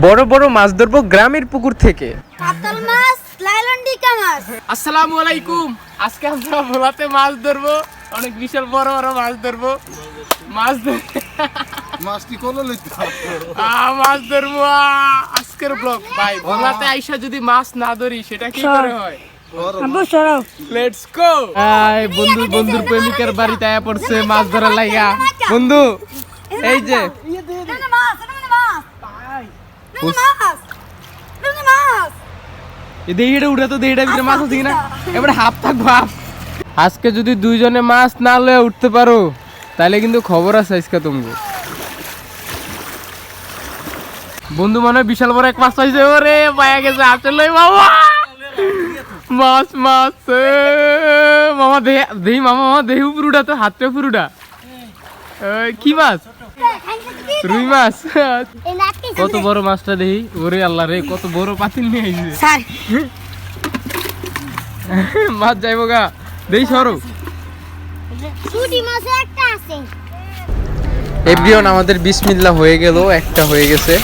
বড় বড় মাছ ধরবো গ্রামের পুকুর থেকে। কাতল মাছ, লাইলন্ডিকা মাছ। আসসালামু আলাইকুম। আজকে আমরা ভোলাতে মাছ ধরবো, অনেক বিশাল বড় বড় মাছ ধরবো। মাছটি কোলো লইতে মাছ ধরবো আজকের ব্লগ। ভাই ভোলাতে আইসা যদি মাছ না ধরি সেটা কি করে হয়? আব্বু সরাও। Let's go. বন্ধুর প্রেমিকার বাড়িতে আয়া পড়ছে মাছ ধরার লাইগা। বন্ধু এই যে দেহিটা উঠে তো দেহিটা ভিতরে মাছ আছে কিনা এবারে হাফ থাকবো হাফ। আজকে যদি দুইজনে মাছ না লয়ে উঠতে পারো তাহলে কিন্তু খবর আছে আজকে তোমাকে। বন্ধু মনে হয় বিশাল বড় এক মাছ পাইছে। ওরে পায়া গেছে হাতে লই বাবা মাছ মাছ মামা দেহি মামা দেহি পুরোটা তো হাতটা পুরোটা। কি মাছ? রুই মাছ। কত বড় মাছটা দেহি। ওরে আল্লাহ রে কত বড় পাতিল নিয়ে আইছে। মাছ যাইবো গা দেহি সরো। এভরিওয়ান আমাদের বিসমিল্লাহ হয়ে গেল, একটা হয়ে গেছে।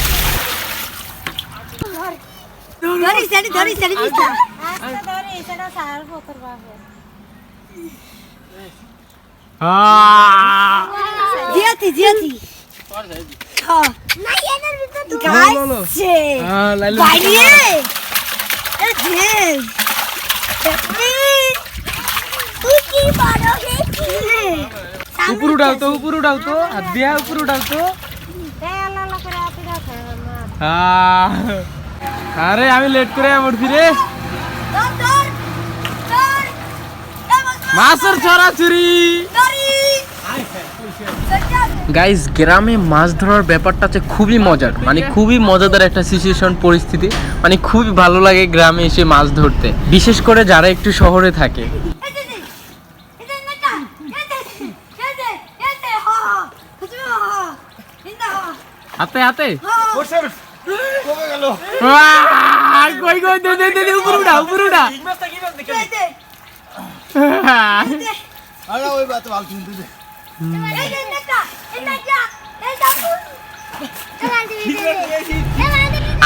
উপর উঠাও তো হাত দিয়া উপর উঠাও তো। আরে আমি লেট করে পড়ছি রে। মাছের ছড়াছড়ি। গাইস গ্রামে মাছ ধরার ব্যাপারটা হচ্ছে খুবই মজার, মানে খুবই মজাদার একটা সিচুয়েশন পরিস্থিতি, মানে খুবই ভালো লাগে গ্রামে এসে মাছ ধরতে, বিশেষ করে যারা একটু শহরে থাকে। হাতে হাতে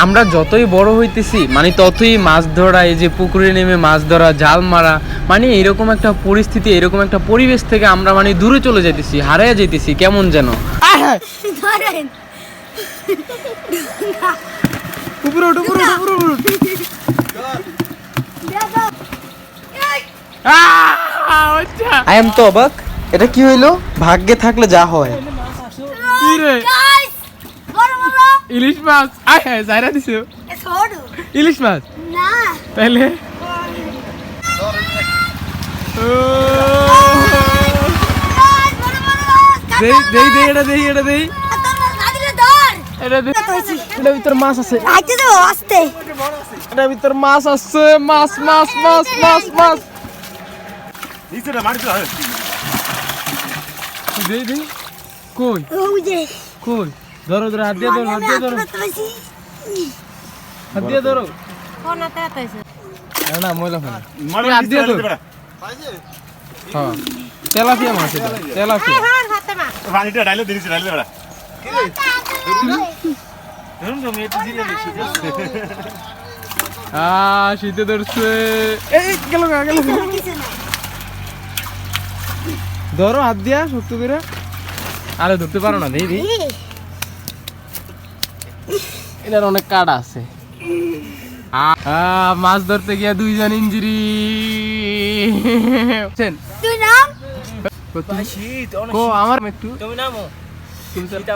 আমরা যতই বড় হইতেছি মানে ততই মাছ ধরা, এই যে পুকুরে নেমে মাছ ধরা, জাল মারা, মানে এরকম একটা পরিস্থিতি, এরকম একটা পরিবেশ থেকে আমরা মানে দূরে চলে যাইতেছি, হারিয়ে যাইতেছি কেমন যেন। আই এম তো অবাক, এটা কি হইলো? ভাগ্যে থাকলে যা হয়। ইলিশ মাছ। আয় হ্যাঁ জায়রা দিছো ইলিশ মাছ না তাইলে এটার ভিতর মাছ আছে, এটার ভিতর মাছ আছে। মাছ মাছ মাছ মাছ মাছ কই কই? ধরো ধরো হাত দিয়ে ধরো, হাত দিয়ে ধরো, হাত দিয়ে ধরো। না ময়লা ফেলে হাত দিয়ে ধরো। হ্যাঁ তেলাপিয়া মাছ, এটা তেলাপিয়া। পানিটা ঢাইলে দিছি ঢাইলে বড়া শীতে ধরছে। এই গেল গেল, ধরো হাত দিয়া শক্ত করে। আরে ধরতে পারো না দিদি, এটার অনেক কাটা আছে। মাছ ধরতে গিয়া দুইজন ইঞ্জুরি। আমার একটু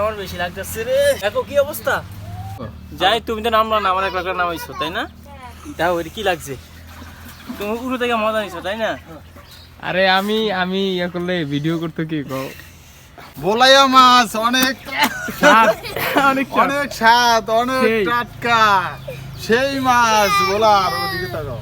আমার বেশি লাগতেছে রে। দেখো কি অবস্থা। যাই তুমি তো নামলা না, আমার একলা নামাইছো তাই না? দেখো কি লাগছে, তুমি পুরো থেকে মজা নিছো তাই না? আরে আমি ইয়া করলে ভিডিও করতে কি কও? বলাইয়া মাছ অনেক অনেক অনেক স্বাদ, অনেক টাটকা সেই মাছ। বলার ওদিকে তাকাও।